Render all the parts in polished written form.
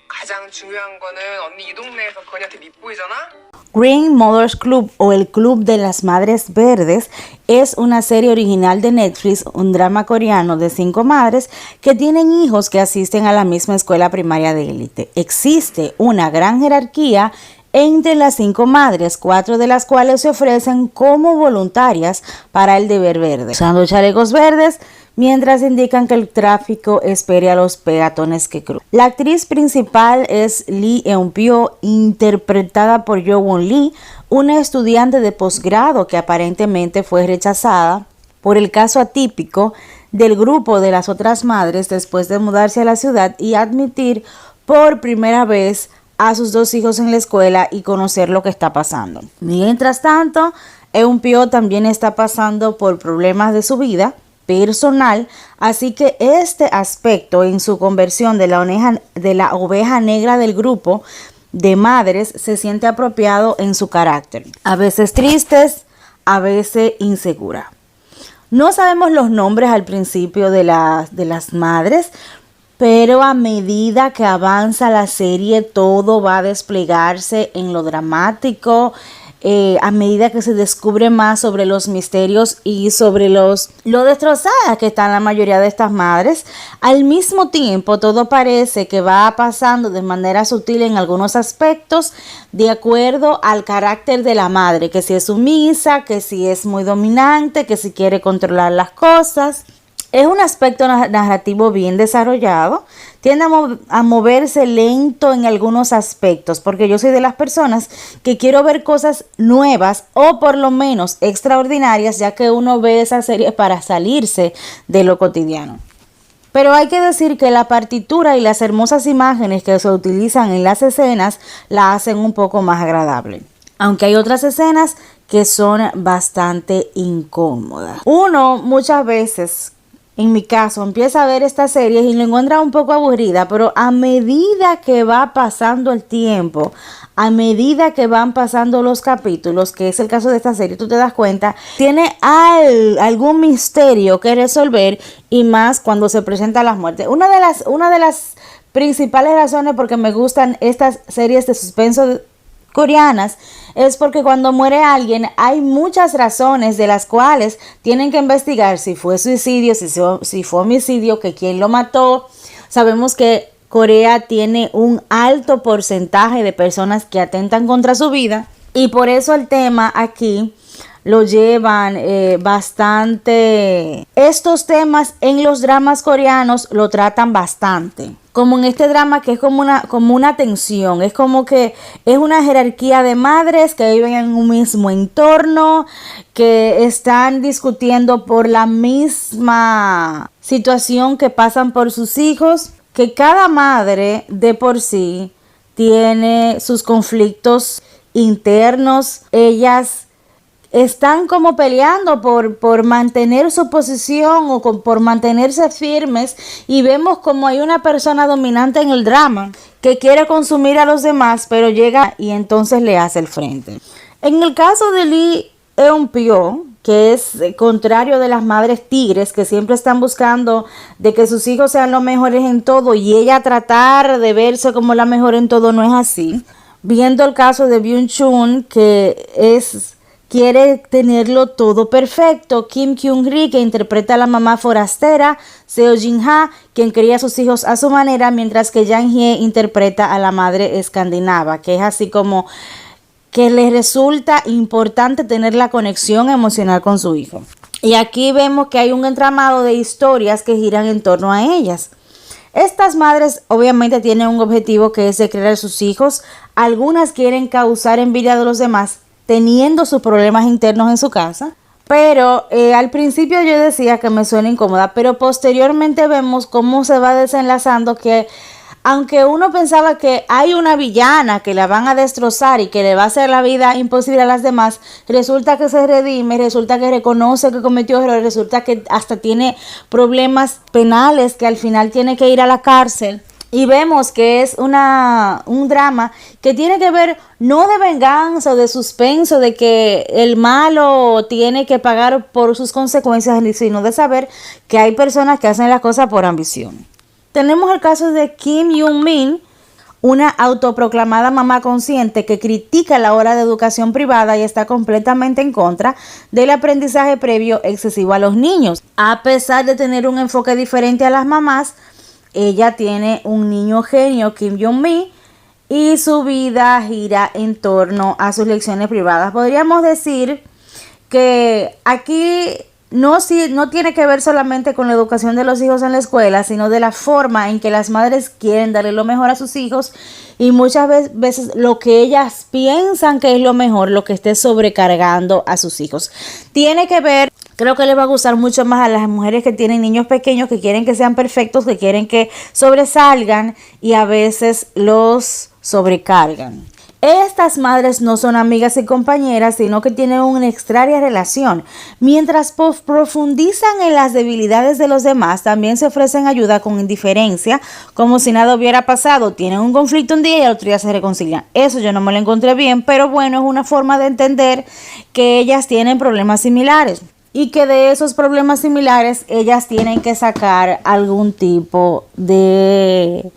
가장 중요한 거는 언니 이 동네에서 건이한테 밉보이잖아? Green Mothers Club o el Club de las Madres Verdes es una serie original de Netflix, un drama coreano de 5 madres que tienen hijos que asisten a la misma escuela primaria de élite. Existe una gran jerarquía entre las 5 madres, 4 de las cuales se ofrecen como voluntarias para el deber verde, usando chalecos verdes, mientras indican que el tráfico espere a los peatones que cruzan. La actriz principal es Lee Eun-pyo, interpretada por Yo Won-lee, una estudiante de posgrado que aparentemente fue rechazada por el caso atípico del grupo de las otras madres después de mudarse a la ciudad y admitir por primera vez a sus 2 hijos en la escuela y conocer lo que está pasando. Mientras tanto, Eun-pyo también está pasando por problemas de su vida personal, así que este aspecto en su conversión de la oveja negra del grupo de madres se siente apropiado en su carácter, a veces tristes, a veces insegura. No sabemos los nombres al principio de las madres, pero a medida que avanza la serie todo va a desplegarse en lo dramático, a medida que se descubre más sobre los misterios y sobre lo destrozadas que están la mayoría de estas madres. Al mismo tiempo, todo parece que va pasando de manera sutil en algunos aspectos, de acuerdo al carácter de la madre, que si es sumisa, que si es muy dominante, que si quiere controlar las cosas. Es un aspecto narrativo bien desarrollado, tiende a moverse lento en algunos aspectos, porque yo soy de las personas que quiero ver cosas nuevas o por lo menos extraordinarias, ya que uno ve esa serie para salirse de lo cotidiano. Pero hay que decir que la partitura y las hermosas imágenes que se utilizan en las escenas la hacen un poco más agradable, aunque hay otras escenas que son bastante incómodas. Uno muchas veces, en mi caso, empieza a ver estas series y lo encuentra un poco aburrida, pero a medida que va pasando el tiempo, a medida que van pasando los capítulos, que es el caso de esta serie, tú te das cuenta, tiene algún misterio que resolver, y más cuando se presentan las muertes. Una de las principales razones por que me gustan estas series de suspenso coreanas es porque cuando muere alguien hay muchas razones de las cuales tienen que investigar si fue suicidio, si fue homicidio, que quién lo mató. Sabemos que Corea tiene un alto porcentaje de personas que atentan contra su vida y por eso el tema aquí lo llevan bastante. Estos temas en los dramas coreanos lo tratan bastante. Como en este drama que es como una tensión, es como que es una jerarquía de madres que viven en un mismo entorno, que están discutiendo por la misma situación que pasan por sus hijos, que cada madre de por sí tiene sus conflictos internos. Ellas están como peleando por mantener su posición o por mantenerse firmes, y vemos como hay una persona dominante en el drama que quiere consumir a los demás, pero llega y entonces le hace el frente. En el caso de Lee Eun-pyo, que es contrario de las madres tigres que siempre están buscando de que sus hijos sean los mejores en todo y ella tratar de verse como la mejor en todo, no es así. Viendo el caso de Byung-chun, que quiere tenerlo todo perfecto. Kim Kyung-ri, que interpreta a la mamá forastera. Seo Jin-ha, quien cría a sus hijos a su manera, mientras que Jang Hye interpreta a la madre escandinava, que es así como que le resulta importante tener la conexión emocional con su hijo. Y aquí vemos que hay un entramado de historias que giran en torno a ellas. Estas madres obviamente tienen un objetivo, que es de criar a sus hijos. Algunas quieren causar envidia de los demás, teniendo sus problemas internos en su casa. Pero al principio yo decía que me suena incómoda, pero posteriormente vemos cómo se va desenlazando, que aunque uno pensaba que hay una villana que la van a destrozar y que le va a hacer la vida imposible a las demás, resulta que se redime, resulta que reconoce que cometió errores, resulta que hasta tiene problemas penales, que al final tiene que ir a la cárcel. Y vemos que es un drama que tiene que ver no de venganza o de suspenso, de que el malo tiene que pagar por sus consecuencias, sino de saber que hay personas que hacen las cosas por ambición. Tenemos el caso de Kim Young-min, una autoproclamada mamá consciente que critica la hora de educación privada y está completamente en contra del aprendizaje previo excesivo a los niños. A pesar de tener un enfoque diferente a las mamás, ella tiene un niño genio, Kim Young-mi, y su vida gira en torno a sus lecciones privadas. Podríamos decir que aquí no tiene que ver solamente con la educación de los hijos en la escuela, sino de la forma en que las madres quieren darle lo mejor a sus hijos y muchas veces lo que ellas piensan que es lo mejor, lo que esté sobrecargando a sus hijos. Tiene que ver, creo que les va a gustar mucho más a las mujeres que tienen niños pequeños, que quieren que sean perfectos, que quieren que sobresalgan y a veces los sobrecargan. Estas madres no son amigas y compañeras, sino que tienen una extraña relación. Mientras profundizan en las debilidades de los demás, también se ofrecen ayuda con indiferencia, como si nada hubiera pasado. Tienen un conflicto un día y al otro día se reconcilian. Eso yo no me lo encontré bien, pero bueno, es una forma de entender que ellas tienen problemas similares y que de esos problemas similares ellas tienen que sacar algún tipo de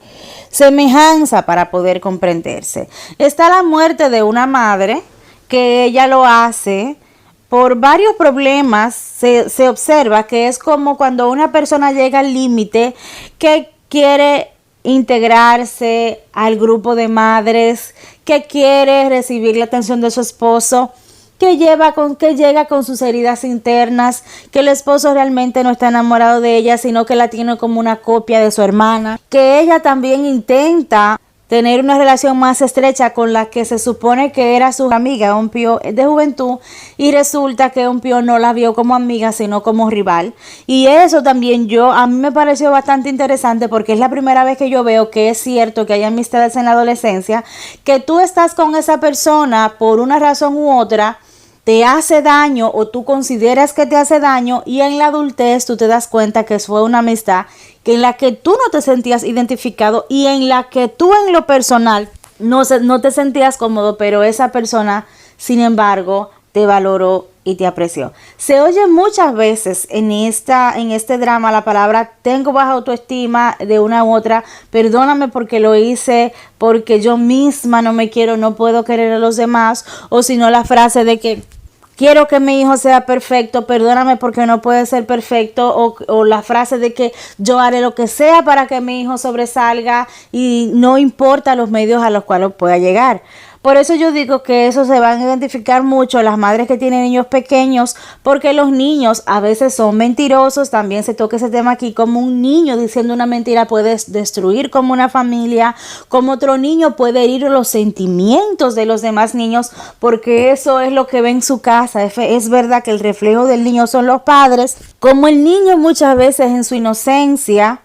semejanza para poder comprenderse. Está la muerte de una madre, que ella lo hace por varios problemas. Se observa que es como cuando una persona llega al límite que quiere integrarse al grupo de madres, que quiere recibir la atención de su esposo, que llega con sus heridas internas, que el esposo realmente no está enamorado de ella, sino que la tiene como una copia de su hermana, que ella también intenta tener una relación más estrecha con la que se supone que era su amiga, un pío de juventud, y resulta que un pío no la vio como amiga, sino como rival. Y eso también a mí me pareció bastante interesante, porque es la primera vez que yo veo que es cierto que hay amistades en la adolescencia, que tú estás con esa persona por una razón u otra, te hace daño o tú consideras que te hace daño, y en la adultez tú te das cuenta que fue una amistad que en la que tú no te sentías identificado y en la que tú en lo personal no te sentías cómodo, pero esa persona, sin embargo, te valoró y te apreció. Se oye muchas veces en este drama la palabra tengo baja autoestima de una u otra, perdóname porque lo hice, porque yo misma no me quiero, no puedo querer a los demás, o si no la frase de que quiero que mi hijo sea perfecto, perdóname porque no puede ser perfecto, o la frase de que yo haré lo que sea para que mi hijo sobresalga y no importa los medios a los cuales pueda llegar. Por eso yo digo que eso se van a identificar mucho las madres que tienen niños pequeños, porque los niños a veces son mentirosos. También se toca ese tema aquí, como un niño diciendo una mentira puede destruir como una familia, como otro niño puede herir los sentimientos de los demás niños, porque eso es lo que ve en su casa. Es verdad que el reflejo del niño son los padres, como el niño muchas veces en su inocencia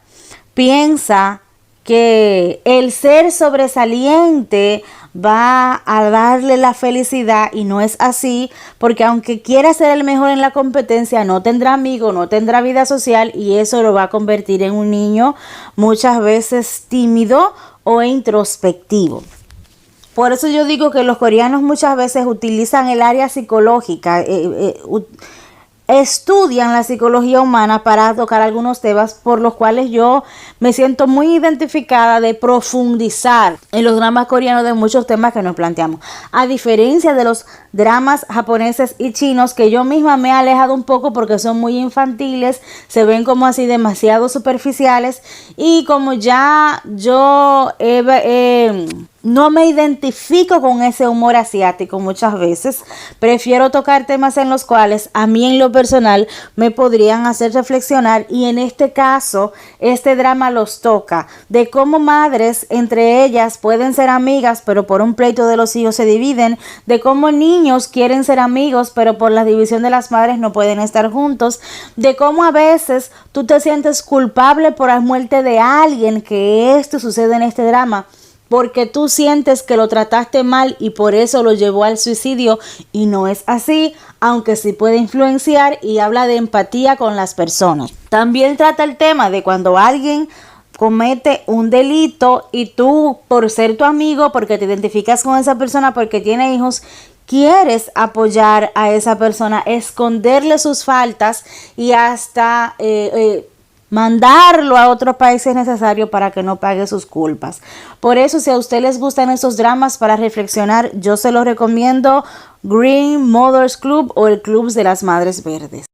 piensa que el ser sobresaliente va a darle la felicidad, y no es así, porque aunque quiera ser el mejor en la competencia, no tendrá amigos, no tendrá vida social, y eso lo va a convertir en un niño muchas veces tímido o introspectivo. Por eso yo digo que los coreanos muchas veces utilizan el área psicológica, estudian la psicología humana para tocar algunos temas por los cuales yo me siento muy identificada, de profundizar en los dramas coreanos de muchos temas que nos planteamos. A diferencia de los dramas japoneses y chinos, que yo misma me he alejado un poco porque son muy infantiles, se ven como así demasiado superficiales, y como ya yo no me identifico con ese humor asiático muchas veces, prefiero tocar temas en los cuales a mí en lo personal me podrían hacer reflexionar, y en este caso este drama los toca, de cómo madres entre ellas pueden ser amigas pero por un pleito de los hijos se dividen, de cómo niños quieren ser amigos pero por la división de las madres no pueden estar juntos, de cómo a veces tú te sientes culpable por la muerte de alguien, que esto sucede en este drama, porque tú sientes que lo trataste mal y por eso lo llevó al suicidio, y no es así, aunque sí puede influenciar, y habla de empatía con las personas. También trata el tema de cuando alguien comete un delito y tú, por ser tu amigo, porque te identificas con esa persona, porque tiene hijos, quieres apoyar a esa persona, esconderle sus faltas y hasta mandarlo a otro país si es necesario para que no pague sus culpas. Por eso, si a usted les gustan estos dramas para reflexionar, yo se los recomiendo Green Mothers Club o el Club de las Madres Verdes.